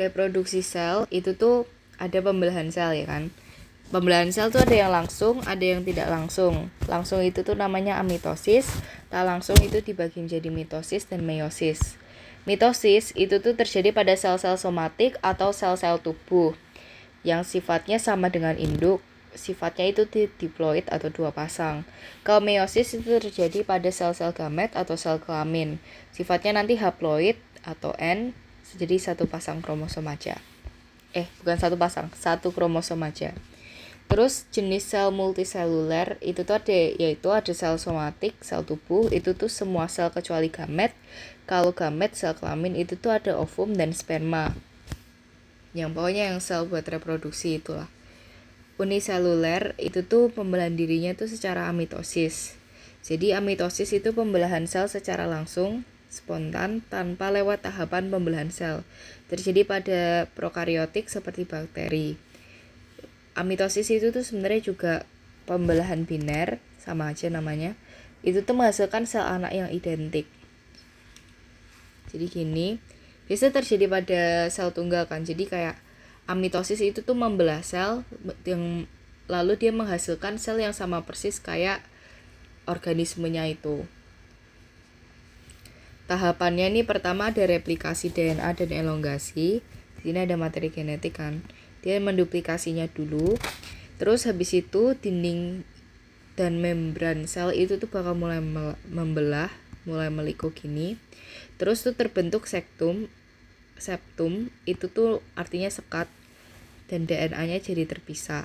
Reproduksi sel itu tuh ada pembelahan sel ya kan. Pembelahan sel tuh ada yang langsung, ada yang tidak langsung. Langsung itu tuh namanya amitosis, tak langsung itu dibagi menjadi mitosis dan meiosis. Mitosis itu tuh terjadi pada sel-sel somatik atau sel-sel tubuh yang sifatnya sama dengan induk. Sifatnya itu diploid atau dua pasang. Kalau meiosis itu terjadi pada sel-sel gamet atau sel kelamin. Sifatnya nanti haploid atau N, jadi satu pasang kromosom aja. Bukan satu pasang, satu kromosom aja. Terus jenis sel multiseluler itu tuh ada sel somatik, sel tubuh, itu tuh semua sel kecuali gamet. Kalau gamet, sel kelamin itu tuh ada ovum dan sperma. Yang pokoknya yang sel buat reproduksi itulah. Uniseluler itu tuh pembelahan dirinya tuh secara amitosis. Jadi amitosis itu pembelahan sel secara langsung, spontan, tanpa lewat tahapan pembelahan sel. Terjadi pada prokariotik seperti bakteri. Amitosis itu tuh sebenarnya juga pembelahan biner, sama aja namanya. Itu tuh menghasilkan sel anak yang identik. Jadi gini, biasa terjadi pada sel tunggal kan. Jadi kayak amitosis itu tuh membelah sel yang lalu dia menghasilkan sel yang sama persis kayak organismenya itu. Tahapannya ini pertama ada replikasi DNA dan elongasi. Di sini ada materi genetik kan. Dia menduplikasinya dulu. Terus habis itu dinding dan membran sel itu tuh bakal mulai membelah, mulai meliku gini. Terus tuh terbentuk septum. Septum itu tuh artinya sekat dan DNA-nya jadi terpisah.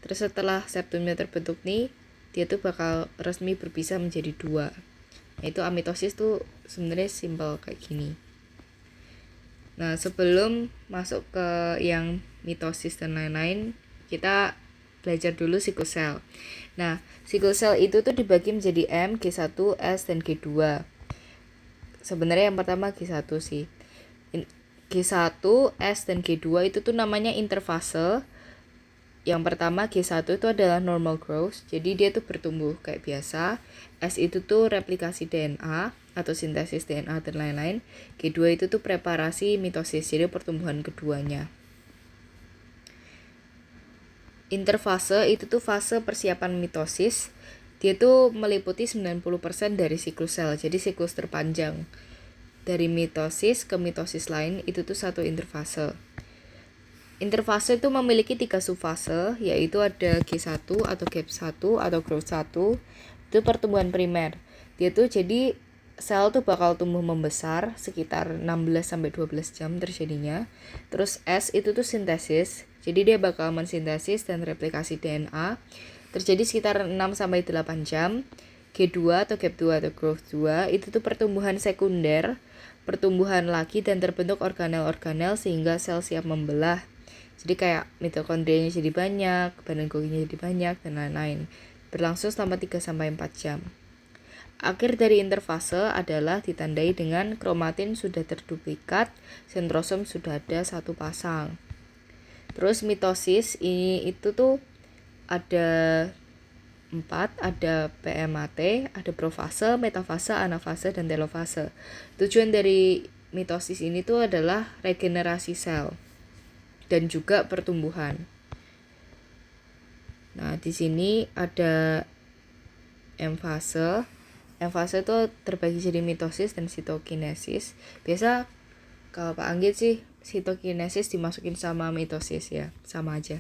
Terus setelah septumnya terbentuk nih, dia tuh bakal resmi berpisah menjadi dua. Itu amitosis tuh sebenarnya simpel kayak gini. Nah, sebelum masuk ke yang mitosis dan lain-lain, kita belajar dulu siklus sel. Nah, siklus sel itu tuh dibagi menjadi M, G1, S, dan G2. Sebenarnya yang pertama G1 sih. G1, S, dan G2 itu tuh namanya interfase. Yang pertama G1 itu adalah normal growth, jadi dia tuh bertumbuh kayak biasa. S itu tuh replikasi DNA atau sintesis DNA dan lain-lain. G2 itu tuh preparasi mitosis, jadi pertumbuhan keduanya. Interfase itu tuh fase persiapan mitosis. Dia tuh meliputi 90% dari siklus sel, jadi siklus terpanjang. Dari mitosis ke mitosis lain itu tuh satu interfase. Interfase itu memiliki 3 subfase, yaitu ada G1 atau gap 1 atau growth 1. Itu pertumbuhan primer. Dia tuh jadi sel tuh bakal tumbuh membesar sekitar 16-12 jam terjadinya. Terus S itu tuh sintesis. Jadi dia bakal mensintesis dan replikasi DNA. Terjadi sekitar 6-8 jam. G2 atau gap 2 atau growth 2 itu tuh pertumbuhan sekunder, pertumbuhan lagi dan terbentuk organel-organel sehingga sel siap membelah. Jadi kayak mitokondrianya jadi banyak, badan Golginya jadi banyak, dan lain-lain. Berlangsung selama 3-4 jam. Akhir dari interfase adalah ditandai dengan kromatin sudah terduplikat, sentrosom sudah ada satu pasang. Terus mitosis ini itu tuh ada 4, ada PMAT, ada profase, metafase, anafase, dan telofase. Tujuan dari mitosis ini tuh adalah regenerasi sel dan juga pertumbuhan. Nah, di sini ada emfase. Emfase itu terbagi jadi mitosis dan sitokinesis. Biasa kalau Pak Anggit sih sitokinesis dimasukin sama mitosis ya, sama aja.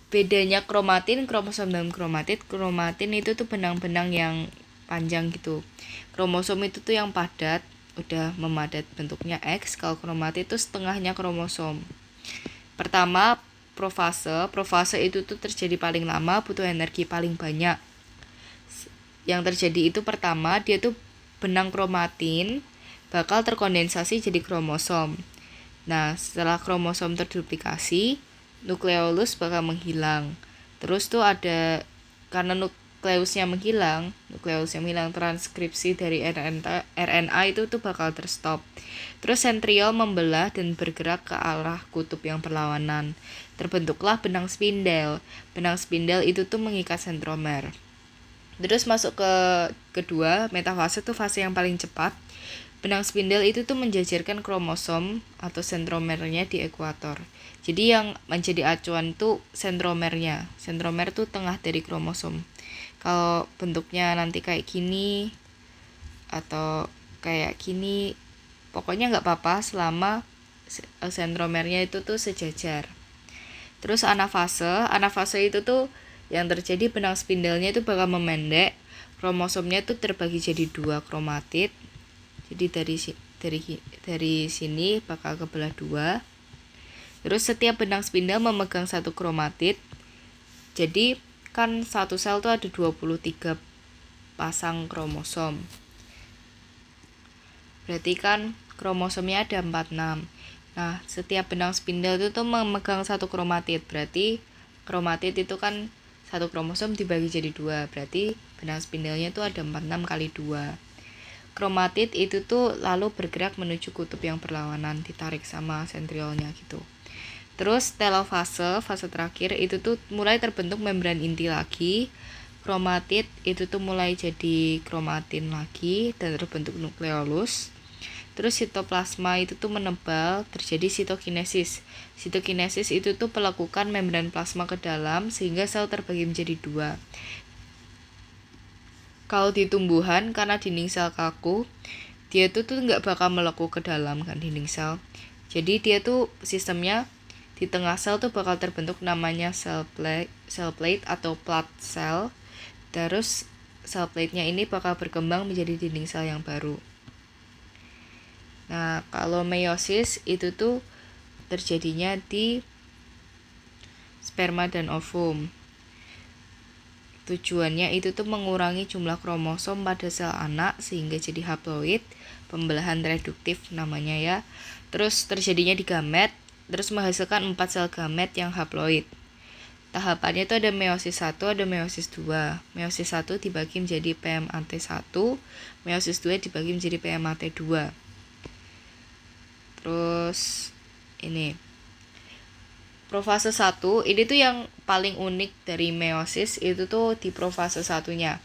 Bedanya kromatin, kromosom dan kromatid. Kromatin itu tuh benang-benang yang panjang gitu. Kromosom itu tuh yang padat, udah memadat bentuknya X. Kalau kromatid itu setengahnya kromosom. Pertama, profase itu tuh terjadi paling lama, butuh energi paling banyak. Yang terjadi itu pertama, dia tuh benang kromatin bakal terkondensasi jadi kromosom. Nah, setelah kromosom terduplikasi, nukleolus bakal menghilang. Terus tuh ada, karena nukleusnya menghilang, transkripsi dari RNA itu tuh bakal terstop. Terus sentriol membelah dan bergerak ke arah kutub yang berlawanan. Terbentuklah benang spindel. Benang spindel itu tuh mengikat sentromer. Terus masuk ke kedua, metafase tuh fase yang paling cepat. Benang spindel itu tuh menjajarkan kromosom atau sentromernya di ekuator. Jadi yang menjadi acuan tuh sentromernya. Sentromer tuh tengah dari kromosom. Kalau bentuknya nanti kayak gini atau kayak gini, pokoknya nggak apa-apa selama sentromernya itu tuh sejajar. Terus anafase itu tuh yang terjadi benang spindelnya itu bakal memendek, kromosomnya tuh terbagi jadi 2 kromatid. Jadi dari sini bakal kebelah 2. Terus setiap benang spindel memegang 1 kromatid. Jadi kan satu sel tuh ada 23 pasang kromosom. Berarti kan kromosomnya ada 46. Nah, setiap benang spindel itu tuh memegang 1 kromatid. Berarti kromatid itu kan 1 kromosom dibagi jadi 2. Berarti benang spindelnya itu ada 46 kali 2. Kromatid itu tuh lalu bergerak menuju kutub yang berlawanan, ditarik sama sentriolnya gitu. Terus telofase, fase terakhir itu tuh mulai terbentuk membran inti lagi. Kromatid itu tuh mulai jadi kromatin lagi dan terbentuk nukleolus. Terus sitoplasma itu tuh menebal, terjadi sitokinesis. Sitokinesis itu tuh pelekukan membran plasma ke dalam sehingga sel terbagi menjadi 2. Kalau di tumbuhan, karena dinding sel kaku, dia tuh nggak bakal melekuk ke dalam kan dinding sel. Jadi dia tuh sistemnya di tengah sel tuh bakal terbentuk namanya cell plate atau plat cell. Terus cell plate-nya ini bakal berkembang menjadi dinding sel yang baru. Nah, kalau meiosis itu tuh terjadinya di sperma dan ovum. Tujuannya itu tuh mengurangi jumlah kromosom pada sel anak sehingga jadi haploid, pembelahan reduktif namanya ya. Terus terjadinya di gamet, terus menghasilkan 4 sel gamet yang haploid. Tahapannya itu ada meiosis 1, ada meiosis 2. Meiosis 1 dibagi menjadi PMAT1, meiosis 2 dibagi menjadi PMAT2. Terus ini profase 1, ini tuh yang paling unik dari meiosis itu tuh di profase 1-nya.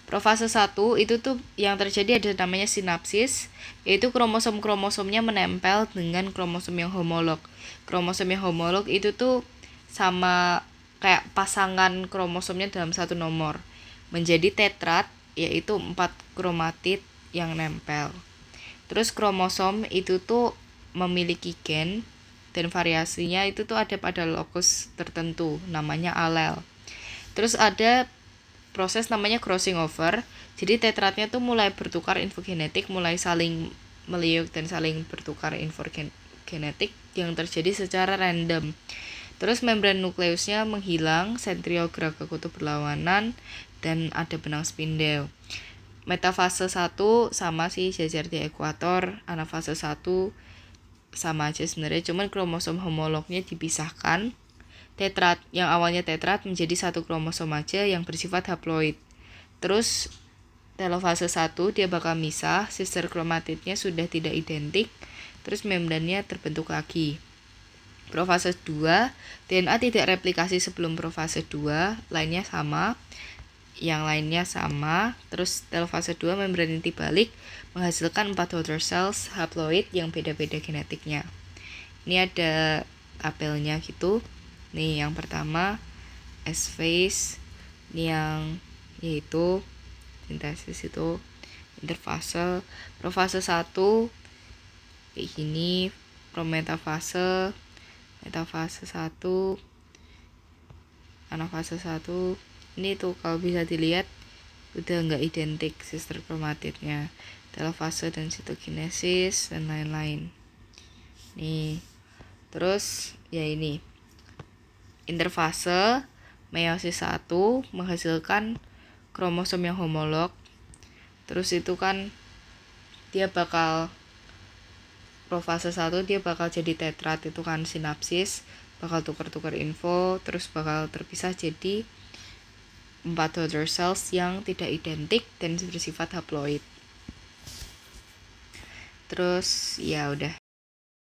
Profase 1 itu tuh yang terjadi ada namanya sinapsis, yaitu kromosom-kromosomnya menempel dengan kromosom yang homolog. Kromosom yang homolog itu tuh sama kayak pasangan kromosomnya dalam satu nomor. Menjadi tetrad, yaitu 4 kromatid yang nempel. Terus kromosom itu tuh memiliki gen dan variasinya itu tuh ada pada lokus tertentu, namanya alel. Terus ada proses namanya crossing over. Jadi tetradnya tuh mulai bertukar info genetik, mulai saling meliuk dan saling bertukar info genetik yang terjadi secara random. Terus membran nukleusnya menghilang, sentriol gerak ke kutub berlawanan, dan ada benang spindel. Metafase 1 sama sih jajar di ekuator, anafase 1 sama aja sebenarnya, cuman kromosom homolognya dipisahkan. Tetrad yang awalnya tetrad menjadi 1 kromosom aja yang bersifat haploid. Terus telofase 1 dia bakal misah, sister kromatidnya sudah tidak identik, terus membrannya terbentuk lagi. Profase 2, DNA tidak replikasi sebelum profase 2, lainnya sama, yang lainnya sama. Terus telofase 2 membran inti balik menghasilkan 4 daughter cells haploid yang beda-beda genetiknya. Ini ada tabelnya gitu. Nih yang pertama S phase, ini yang yaitu sintesis itu interfase. Profase 1 kayak gini, prometafase, metafase 1, anafase 1. Ini tuh kalau bisa dilihat udah nggak identik sister kromatidnya, telofase dan sitokinesis dan lain-lain. Nih, terus ya ini interfase meiosis 1 menghasilkan kromosom yang homolog. Terus itu kan dia bakal profase 1 dia bakal jadi tetrad, itu kan sinapsis, bakal tukar-tukar info, terus bakal terpisah jadi 4 daughter cells yang tidak identik dan bersifat haploid. Terus ya udah.